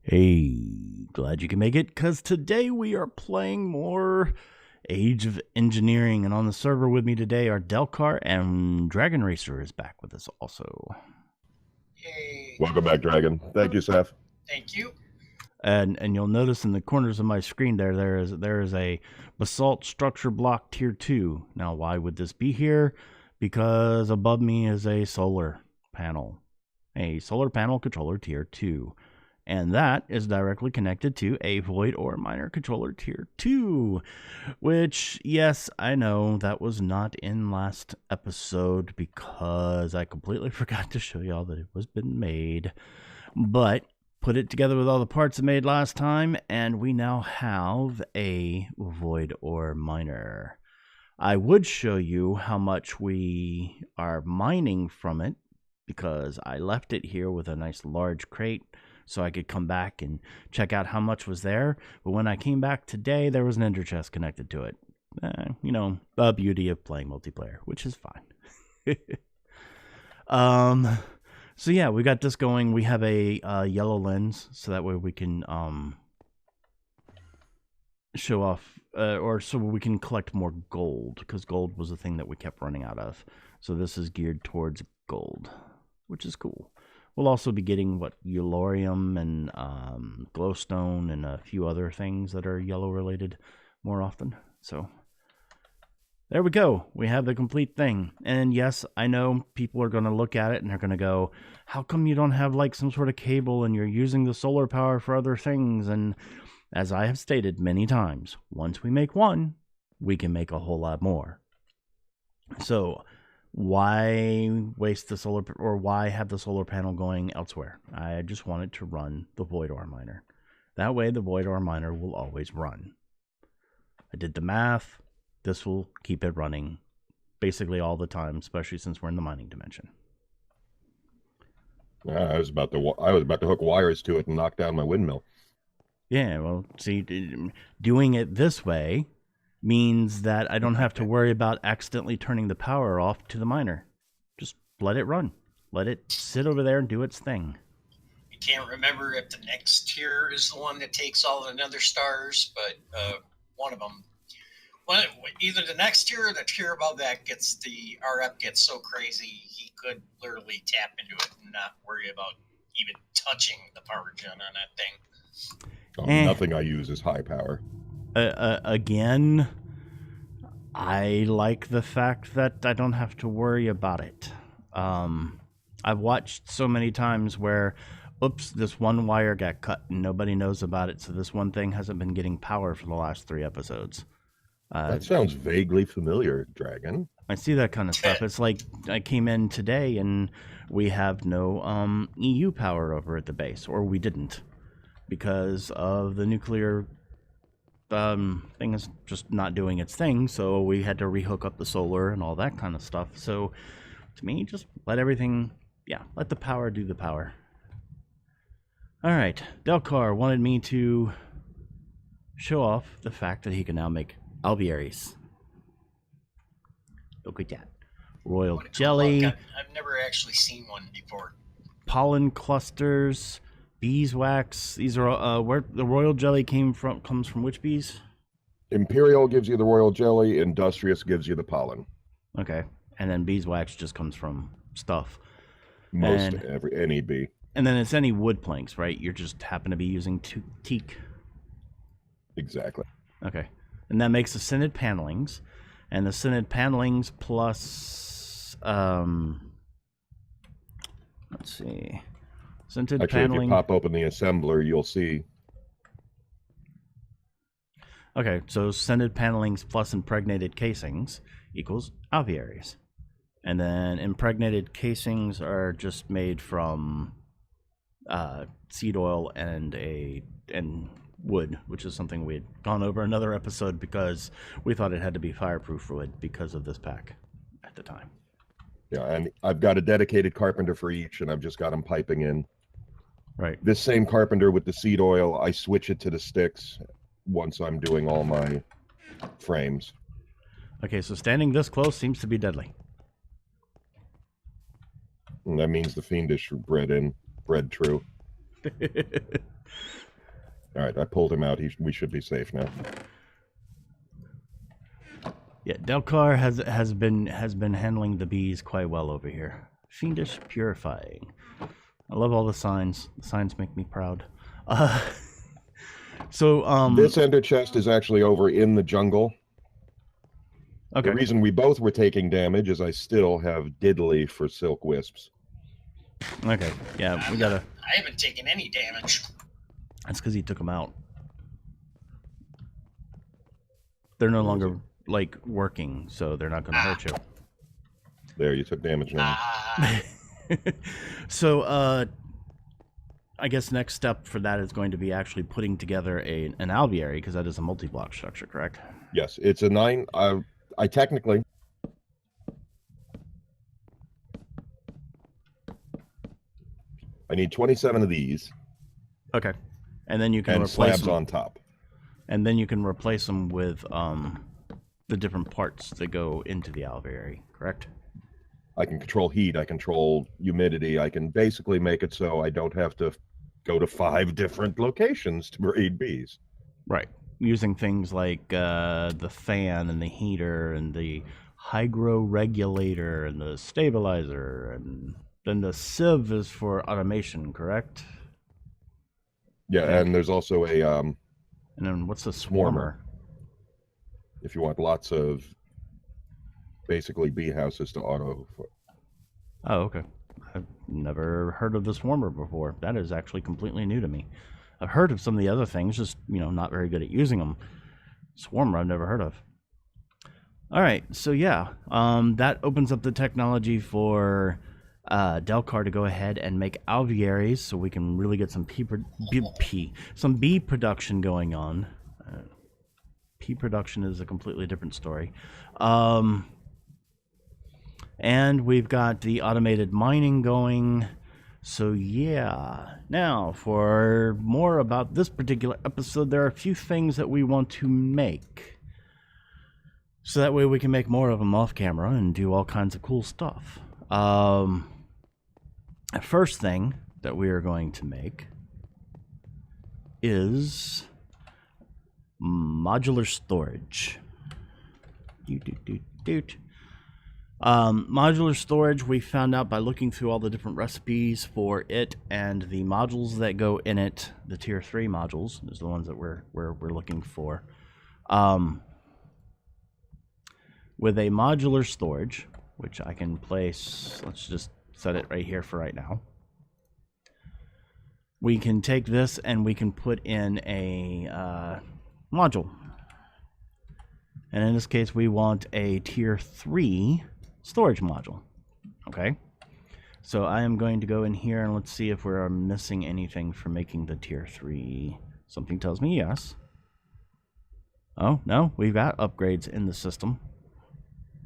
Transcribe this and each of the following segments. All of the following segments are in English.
Hey, glad you can make it, because today we are playing more Age of Engineering, and on the server with me today are Delcar, and Dragon Racer is back with us also. Yay. Welcome back, Dragon. Thank you, Seth. Thank you. And you'll notice in the corners of my screen there is a basalt structure block tier 2. Now, why would this be here? Because above me is a solar panel controller tier 2. And that is directly connected to a Void Ore Miner controller tier 2. Which, yes, I know that was not in last episode because I completely forgot to show y'all that it was been made. But put it together with all the parts it made last time, and we now have a Void Ore Miner. I would show you how much we are mining from it, because I left it here with a nice large crate so I could come back and check out how much was there. But when I came back today, there was an ender chest connected to it. You know, the beauty of playing multiplayer, which is fine. So yeah, we got this going. We have a yellow lens, so that way we can show off, or so we can collect more gold, because gold was the thing that we kept running out of. So this is geared towards gold, which is cool. We'll also be getting, Eulorium and glowstone and a few other things that are yellow related more often. So there we go. We have the complete thing. And yes, I know people are going to look at it and they're going to go, how come you don't have like some sort of cable and you're using the solar power for other things? And as I have stated many times, once we make one, we can make a whole lot more. So why waste the solar, or why have the solar panel going elsewhere? I just wanted to run the Void Ore Miner. That way the Void Ore Miner will always run. I did the math. This will keep it running basically all the time, especially since we're in the mining dimension. I was about to hook wires to it and knock down my windmill. Yeah, well, see, doing it this way means that I don't have to worry about accidentally turning the power off to the miner. Just let it run. Let it sit over there and do its thing. I can't remember if the next tier is the one that takes all the nether stars, but one of them. Well, either the next tier or the tier above that gets the RF gets so crazy he could literally tap into it and not worry about even touching the power gen on that thing. Nothing I use is high power. Again, I like the fact that I don't have to worry about it. I've watched so many times where, oops, this one wire got cut and nobody knows about it, so this one thing hasn't been getting power for the last 3 episodes. That sounds vaguely familiar, Dragon. I see that kind of stuff. It's like I came in today and we have no EU power over at the base, or we didn't, because of the nuclear thing is just not doing its thing, so we had to rehook up the solar and all that kind of stuff. So to me, just let everything, let the power do the power. All right, Delcar wanted me to show off the fact that he can now make Alvearies. Look at that. Royal jelly. I've never actually seen one before. Pollen clusters. Beeswax. These are where the royal jelly comes from which bees? Imperial gives you the royal jelly, Industrious gives you the pollen. Okay. And then beeswax just comes from stuff. Any bee. And then it's any wood planks, right? You just happen to be using teak. Exactly. Okay. And that makes the scented panelings. And the scented panelings plus let's see. Scented paneling. If you pop open the assembler, you'll see. Okay, so scented panelings plus impregnated casings equals Alvearies. And then impregnated casings are just made from seed oil and wood, which is something we had gone over another episode because we thought it had to be fireproof wood because of this pack at the time. Yeah, and I've got a dedicated carpenter for each, and I've just got them piping in. Right. This same carpenter with the seed oil, I switch it to the sticks once I'm doing all my frames. Okay, so standing this close seems to be deadly. And that means the fiendish bred true. All right, I pulled him out. We should be safe now. Yeah, Delcar has been handling the bees quite well over here. Fiendish purifying. I love all the signs. The signs make me proud. So This ender chest is actually over in the jungle. okay. The reason we both were taking damage is I still have diddly for silk wisps. Okay. Yeah, we gotta. I haven't taken any damage. That's because he took them out. They're no longer like working, so they're not gonna hurt you. There, you took damage now. So, I guess next step for that is going to be actually putting together an alveary, because that is a multi-block structure, correct? Yes, it's a 9. I technically. I need 27 of these. Okay. And then you can and replace slabs them. on top. And then you can replace them with the different parts that go into the alveary, correct? I can control heat, I control humidity, I can basically make it so I don't have to go to 5 different locations to breed bees. Right. Using things like the fan and the heater and the hygro regulator and the stabilizer, and then the sieve is for automation, correct? Yeah, and there's also a And then what's the swarmer? if you want lots of basically bee houses to auto. Oh, okay. I've never heard of the swarmer before. That is actually completely new to me. I've heard of some of the other things, just, not very good at using them. Swarmer I've never heard of. All right, so yeah, that opens up the technology for Delcar to go ahead and make alvearies, so we can really get some some bee production going on. Pea production is a completely different story. And we've got the automated mining going. So yeah, now for more about this particular episode, there are a few things that we want to make. So that way we can make more of them off camera and do all kinds of cool stuff. First thing that we are going to make is modular storage. Modular storage, we found out by looking through all the different recipes for it and the modules that go in it. The tier 3 modules is the ones that we're looking for. With a modular storage, which I can place, let's just set it right here for right now. We can take this and we can put in a module. And in this case, we want a tier 3 storage module. Okay. So I am going to go in here and let's see if we're missing anything for making the tier 3. Something tells me yes. Oh, no, we've got upgrades in the system.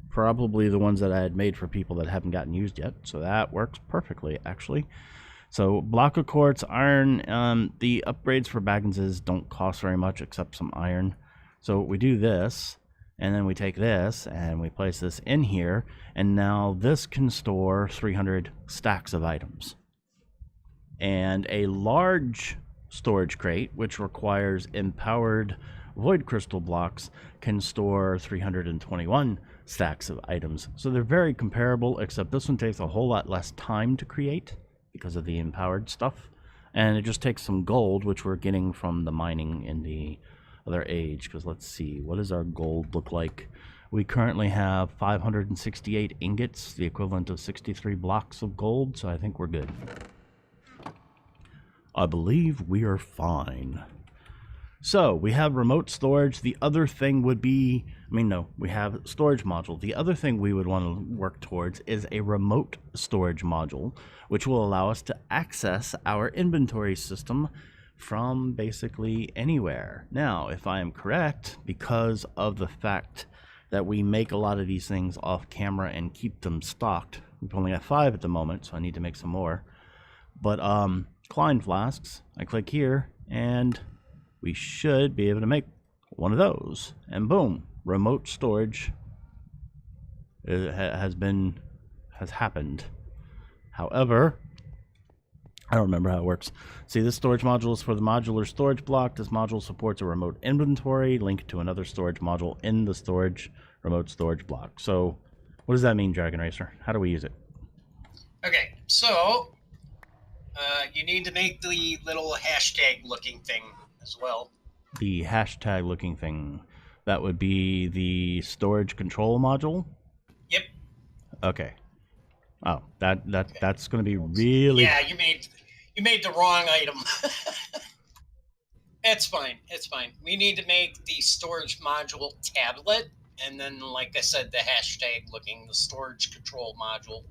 Probably the ones that I had made for people that haven't gotten used yet. So that works perfectly, actually. So block of quartz, iron, the upgrades for Bagginses don't cost very much except some iron. So we do this, and then we take this and we place this in here, and now this can store 300 stacks of items. And a large storage crate, which requires empowered void crystal blocks, can store 321 stacks of items. So they're very comparable, except this one takes a whole lot less time to create because of the empowered stuff, and it just takes some gold, which we're getting from the mining in the other age. Because let's see, what does our gold look like? We currently have 568 ingots, the equivalent of 63 blocks of gold, so I think we're good. I believe we are fine. So we have remote storage. The other thing would be, we have storage module. The other thing we would want to work towards is a remote storage module, which will allow us to access our inventory system from basically anywhere. Now, if I am correct, because of the fact that we make a lot of these things off camera and keep them stocked, we've only got 5 at the moment, so I need to make some more. But Klein flasks, I click here, and we should be able to make one of those. And boom, remote storage has happened. However, I don't remember how it works. See, this storage module is for the modular storage block. This module supports a remote inventory linked to another storage module in the remote storage block. So what does that mean, Dragon Racer? How do we use it? Okay, so you need to make the little hashtag looking thing as well. The hashtag looking thing. That would be the storage control module? Yep. Okay. Oh, that's going to be really... Yeah, you made the wrong item. It's fine. It's fine. We need to make the storage module tablet, and then, like I said, the hashtag looking, the storage control module.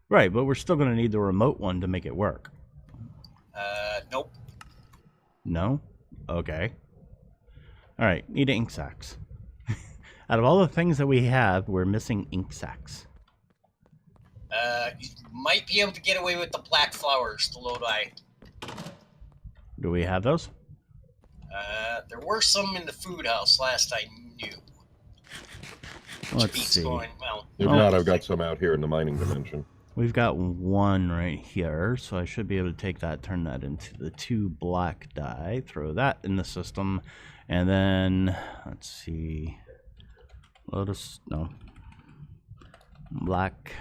Right, but we're still going to need the remote one to make it work. Nope. No? Okay. All right, need ink sacks. Out of all the things that we have, we're missing ink sacks. You might be able to get away with the black flowers, the Lodi. Do we have those? There were some in the food house last I knew. Let's see. Going, well, If not, I've got some out here in the mining dimension. We've got one right here, so I should be able to take that, turn that into the 2 black die, throw that in the system, and then, let's see, Lotus, no, black,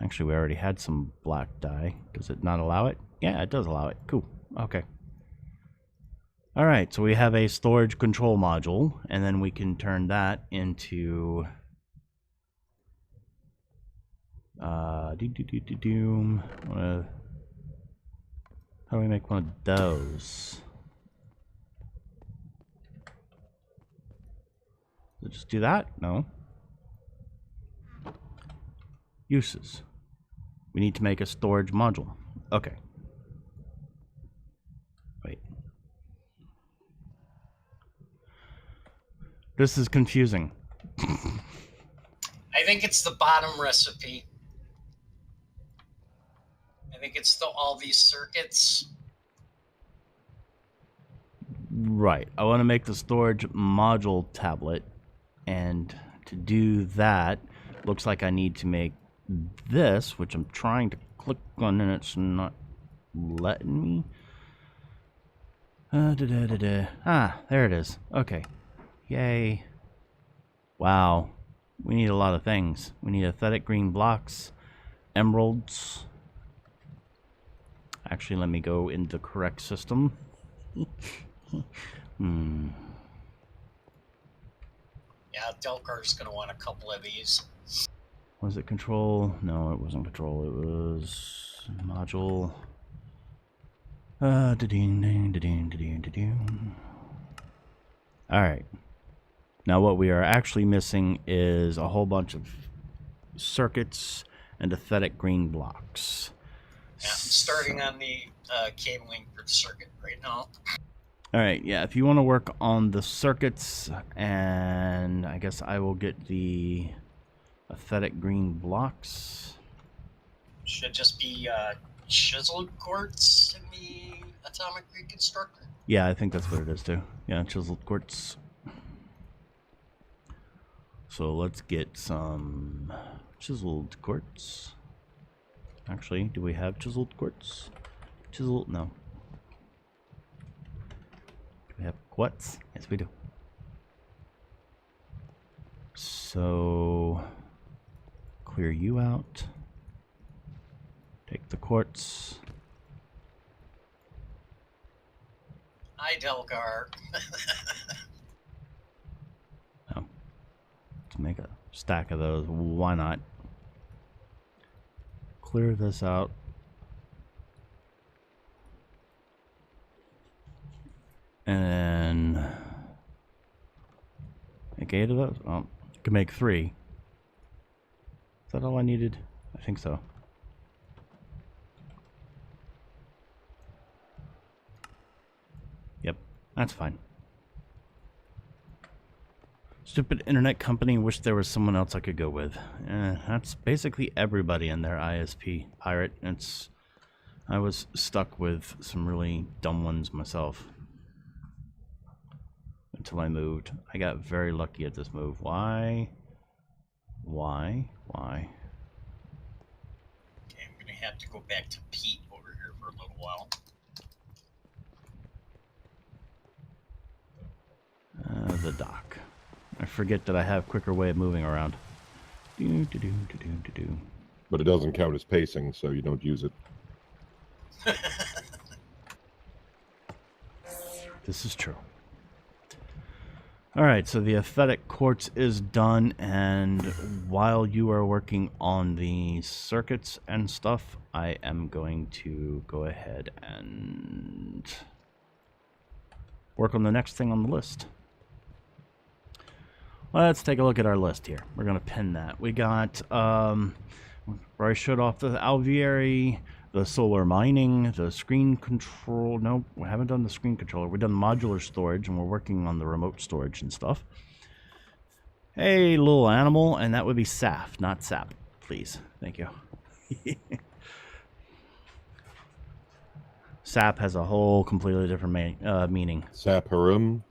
actually we already had some black die. Does it not allow it? Yeah, it does allow it. Cool. Okay. Alright, so we have a storage control module, and then we can turn that into how do we make one of those? Does it just do that? No. Uses. We need to make a storage module. Okay. Wait. This is confusing. I think it's the bottom recipe. I think it's all these circuits. Right. I want to make the storage module tablet. And to do that, looks like I need to make this, which I'm trying to click on and it's not letting me. Ah, there it is. Okay. Yay. Wow. We need a lot of things. We need aesthetic green blocks, emeralds. Actually, let me go into the correct system. Yeah, Delcar's going to want a couple of these. Was it control? No, it wasn't control. It was module. Alright. Now what we are actually missing is a whole bunch of circuits and aesthetic green blocks. Yeah, I'm starting on the cabling for the circuit right now. Alright, yeah, if you want to work on the circuits, and I guess I will get the aesthetic green blocks. Should just be chiseled quartz in the atomic reconstructor. Yeah, I think that's what it is too. Yeah, chiseled quartz. So let's get some chiseled quartz. Actually, do we have chiseled quartz? No. Do we have quartz? Yes, we do. So clear you out. Take the quartz. Hi, Delgar. Oh. To make a stack of those, why not? Clear this out. And then make 8 of those. Oh, you can make 3. Is that all I needed? I think so. Yep, that's fine. Stupid internet company, wish there was someone else I could go with. That's basically everybody in their ISP. Pirate, I was stuck with some really dumb ones myself. Until I moved. I got very lucky at this move. Why? Okay, I'm going to have to go back to Pete over a little while. The dock. I forget that I have quicker way of moving around. Do, do, do, do, do, do, do. But it doesn't count as pacing, so you don't use it. This is true. Alright, so the aesthetic quartz is done, and while you are working on the circuits and stuff, I am going to go ahead and work on the next thing on the list. Let's take a look at our list here. We're going to pin that. We got, where I showed off the Alveary, the solar mining, the screen control. Nope, we haven't done the screen controller. We've done modular storage, and we're working on the remote storage and stuff. Hey, little animal, and that would be SAF, not SAP, please. Thank you. SAP has a whole completely different meaning. Sap Harum?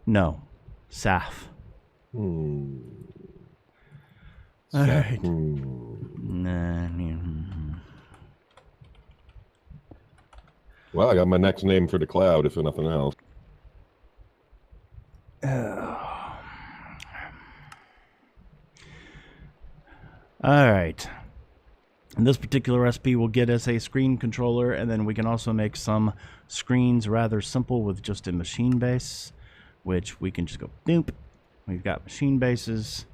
No, SAF. Hmm. All right. Well, I got my next name for the cloud, if nothing else. All right. And this particular recipe will get us a screen controller, and then we can also make some screens rather simple with just a machine base, which we can just go boop. We've got machine bases,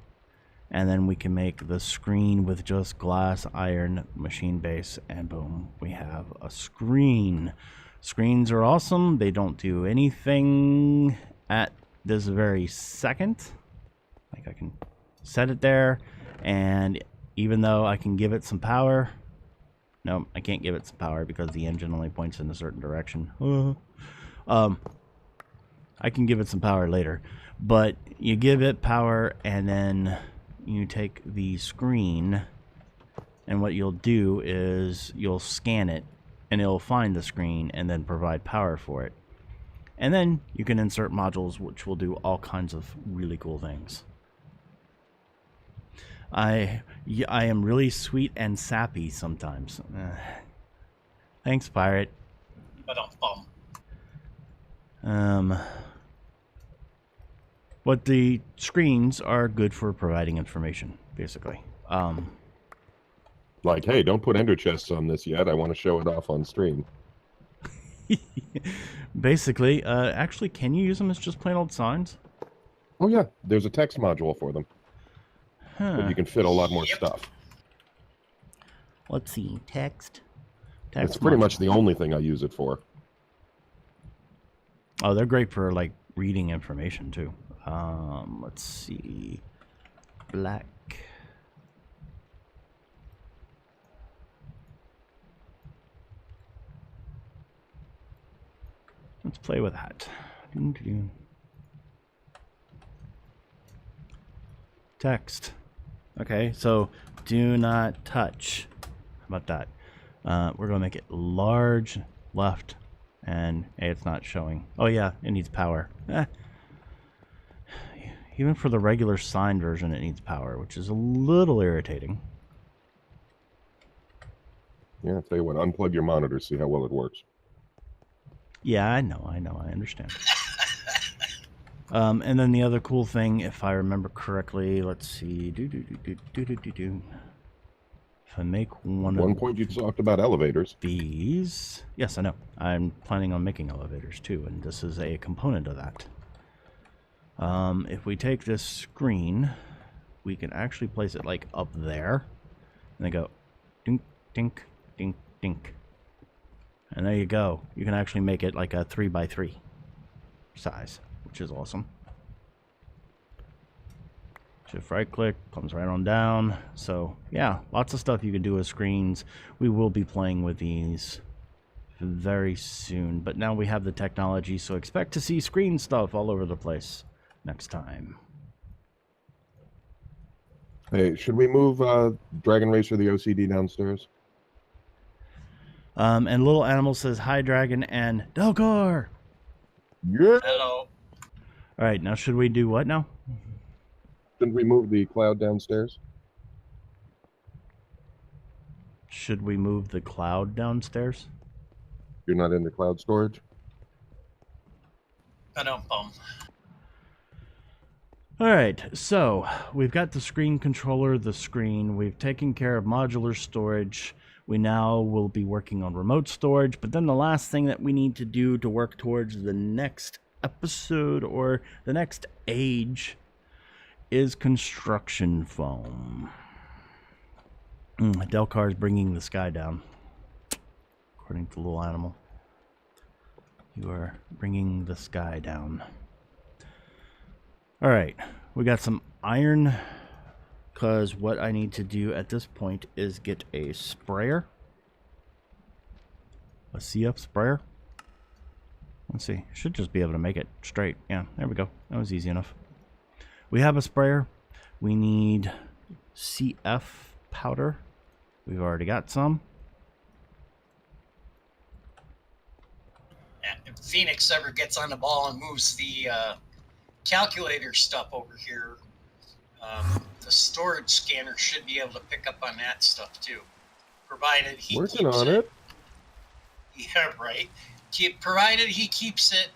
and then we can make the screen with just glass, iron, machine base, and boom, we have a screen. Screens are awesome. They don't do anything at this very second. Like, I can set it there, and even though I can give it some power, no, I can't give it some power because the engine only points in a certain direction. I can give it some power later, but you give it power and then you take the screen, and what you'll do is you'll scan it and it'll find the screen and then provide power for it. And then you can insert modules which will do all kinds of really cool things. I am really sweet and sappy sometimes. Thanks, Pirate. But the screens are good for providing information, basically. Like, hey, don't put ender chests on this yet. I want to show it off on stream. Basically, actually, can you use them as just plain old signs? Oh, yeah. There's a text module for them. But you can fit a lot more stuff. Let's see. Text It's pretty much the only thing I use it for. Oh, they're great for, like, reading information, too. Let's see. Black. Let's play with that. Text. Okay, so do not touch. How about that? We're going to make it large left, and hey, it's not showing. Oh yeah, it needs power. Even for the regular signed version, it needs power, which is a little irritating. Yeah, I'll tell you what, unplug your monitor, see how well it works. Yeah, I know, I understand. And then the other cool thing, if I remember correctly, let's see. If I make At one point you talked about elevators. These, yes, I know. I'm planning on making elevators too, and this is a component of that. If we take this screen, we can actually place it like up there, and then go dink, dink, dink, dink. And there you go. You can actually make it like a 3x3 size, which is awesome. Shift right click, comes right on down. So yeah, lots of stuff you can do with screens. We will be playing with these very soon, but now we have the technology, so expect to see screen stuff all over the place next time. Hey, should we move Dragon Racer the OCD downstairs? And Little Animal says, hi, Dragon, and Delgar! Yeah! Hello. Alright, now should we do what now? Shouldn't we move the cloud downstairs? Should we move the cloud downstairs? You're not into cloud storage? Ba-dum-bum. Alright, so we've got the screen controller, the screen. We've taken care of modular storage. We now will be working on remote storage. But then the last thing that we need to do to work towards the next episode or the next age is construction foam. Delcar's bringing the sky down, according to the little animal. You are bringing the sky down. Alright, we got some iron, because what I need to do at this point is get a sprayer. A CF sprayer. Let's see, should just be able to make it straight. Yeah, there we go. That was easy enough. We have a sprayer. We need CF powder. We've already got some. If Phoenix ever gets on the ball and moves the calculator stuff over here, the storage scanner should be able to pick up on that stuff too, provided he Working keeps on it. Yeah, right. Provided he keeps it,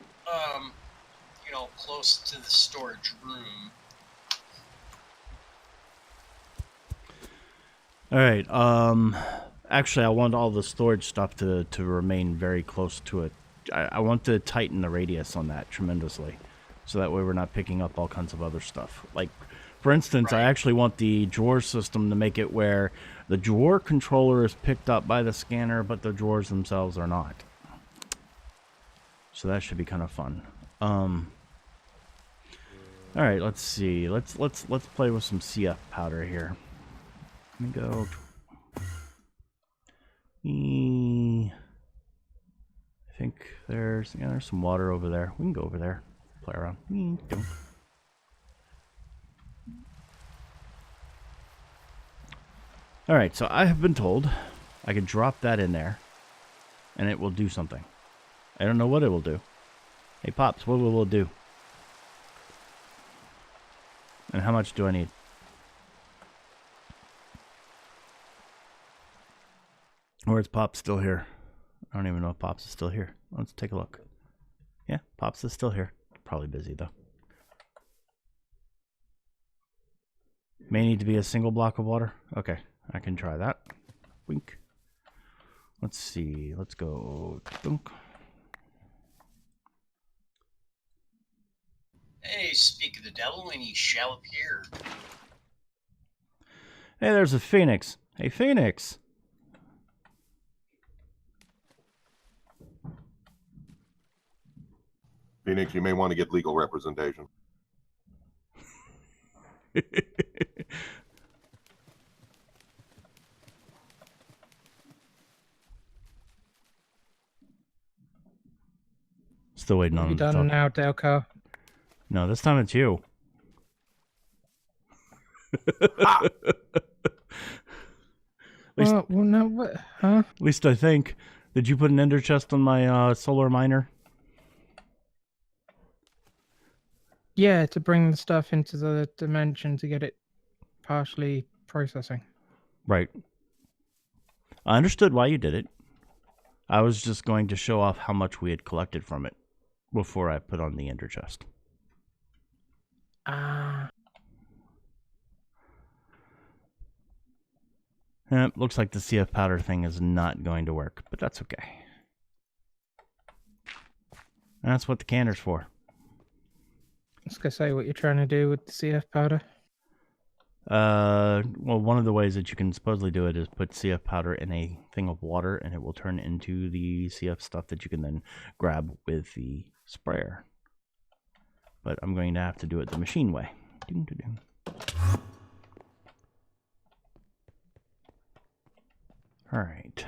you know, close to the storage room. All right. Actually, I want all the storage stuff to remain very close to it. I want to tighten the radius on that tremendously, so that way we're not picking up all kinds of other stuff. Like, for instance, I actually want the drawer system to make it where the drawer controller is picked up by the scanner, but the drawers themselves are not. So that should be kind of fun. All right, let's see. Let's play with some CF powder here. Let me go. I think there's some water over there. We can go over there, play around. All right, so I have been told I can drop that in there, and it will do something. I don't know what it will do. Hey, Pops, what will it do? And how much do I need? Or is Pops still here? I don't even know if Pops is still here. Let's take a look. Yeah, Pops is still here. Probably busy, though. May need to be a single block of water. Okay, I can try that. Wink. Let's see. Let's go. Dunk. Hey, speak of the devil, and he shall appear. Hey, there's a Phoenix. Hey, Phoenix. Phoenix, you may want to get legal representation. Still waiting on You done now, Delco? No, this time it's you. Well, no, what? Huh? At least I think. Did you put an ender chest on my solar miner? Yeah, to bring the stuff into the dimension to get it partially processing. Right. I understood why you did it. I was just going to show off how much we had collected from it before I put on the ender chest. Ah. Looks like the CF powder thing is not going to work, but that's okay. That's what the canner's for. I was going to say what you're trying to do with the CF powder. Well, one of the ways that you can supposedly do it is put CF powder in a thing of water, and it will turn into the CF stuff that you can then grab with the sprayer. But I'm going to have to do it the machine way. All right.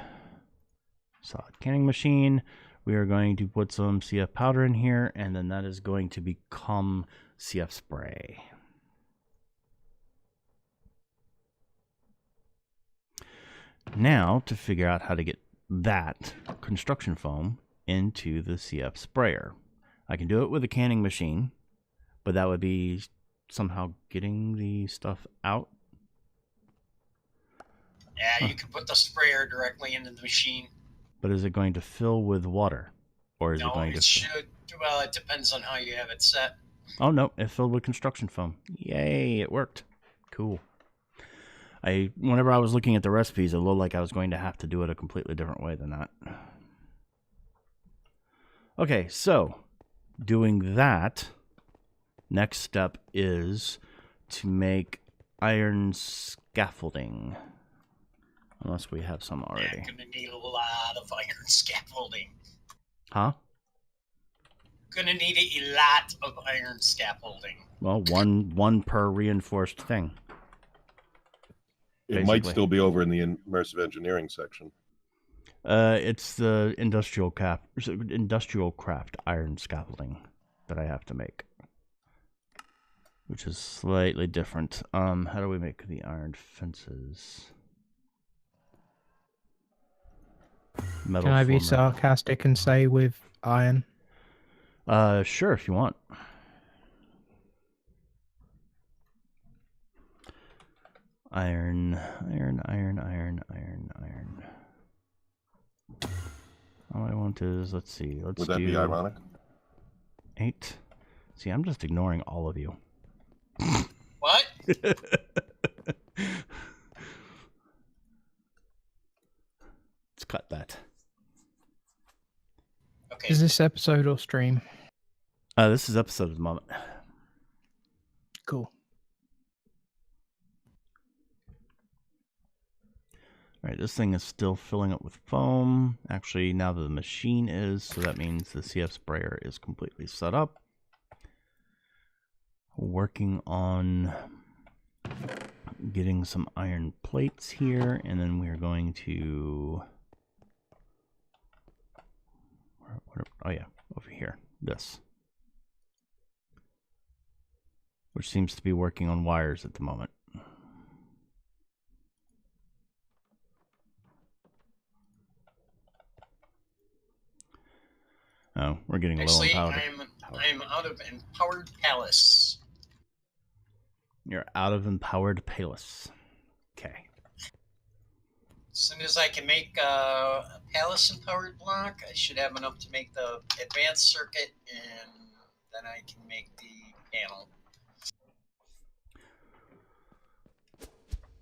Solid canning machine. We are going to put some CF powder in here, and then that is going to become CF spray. Now, to figure out how to get that construction foam into the CF sprayer. I can do it with a canning machine, but that would be somehow getting the stuff out. Yeah, you can put the sprayer directly into the machine. But is it going to fill with water? Or is it No, going to it should. Well, it depends on how you have it set. Oh, no, it filled with construction foam. Yay, it worked. Cool. Whenever I was looking at the recipes, it looked like I was going to have to do it a completely different way than that. Okay, so doing that, next step is to make iron scaffolding. Unless we have some already. Yeah, gonna need a lot of iron scaffolding. Huh? Gonna need a lot of iron scaffolding. Well, one per reinforced thing. It might Basically. still be over in the immersive engineering section. It's the industrial craft iron scaffolding that I have to make, which is slightly different. How do we make the iron fences? Metal Can I be former. sarcastic and say with iron? Sure, if you want. Iron. All I want is, let's see, let's Would that do be ironic? 8. See, I'm just ignoring all of you. What? Let's cut that. Okay. Is this episode or stream? This is episode of the moment. Cool. All right, this thing is still filling up with foam. Actually, now the machine is, so that means the CF sprayer is completely set up. Working on getting some iron plates here, and then we're going to... Oh yeah, over here. This. Which seems to be working on wires at the moment. Oh, we're getting Actually, low on power. I'm out of empowered palace. You're out of empowered palace. Okay. As soon as I can make a palace empowered block, I should have enough to make the advanced circuit, and then I can make the panel.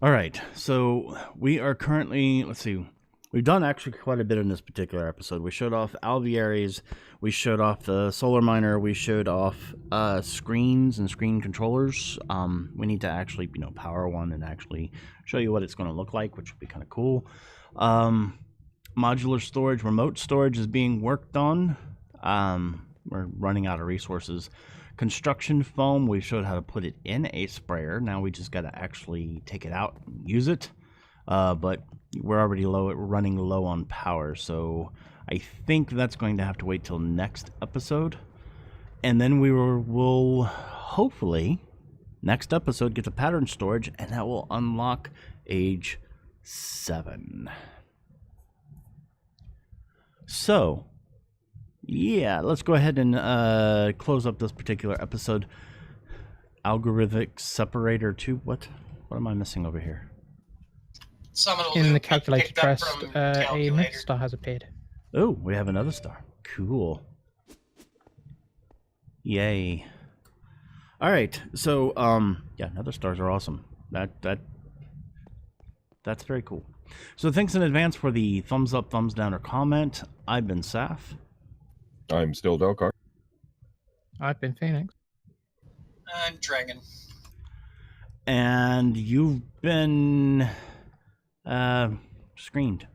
All right, so we are currently, let's see, we've done actually quite a bit in this particular episode. We showed off Alvearies, we showed off the solar miner, we showed off screens and screen controllers. We need to actually, power one and actually show you what it's going to look like, which would be kind of cool. Modular storage, remote storage is being worked on. We're running out of resources. Construction foam, we showed how to put it in a sprayer. Now we just got to actually take it out and use it. But we're already running low on power, so I think that's going to have to wait till next episode. And then we will hopefully, next episode, get the pattern storage, and that will unlock age 7. So, yeah, let's go ahead and close up this particular episode. Algorithmic separator 2. What am I missing over here? Some of In the loot calculator picked up chest, from a calculator. myth star has appeared. Oh, we have another star. Cool. Yay. All right. So, yeah, nether stars are awesome. That's very cool. So, thanks in advance for the thumbs up, thumbs down, or comment. I've been Saf. I'm still Delcar. I've been Phoenix. I'm Dragon. And you've been screened.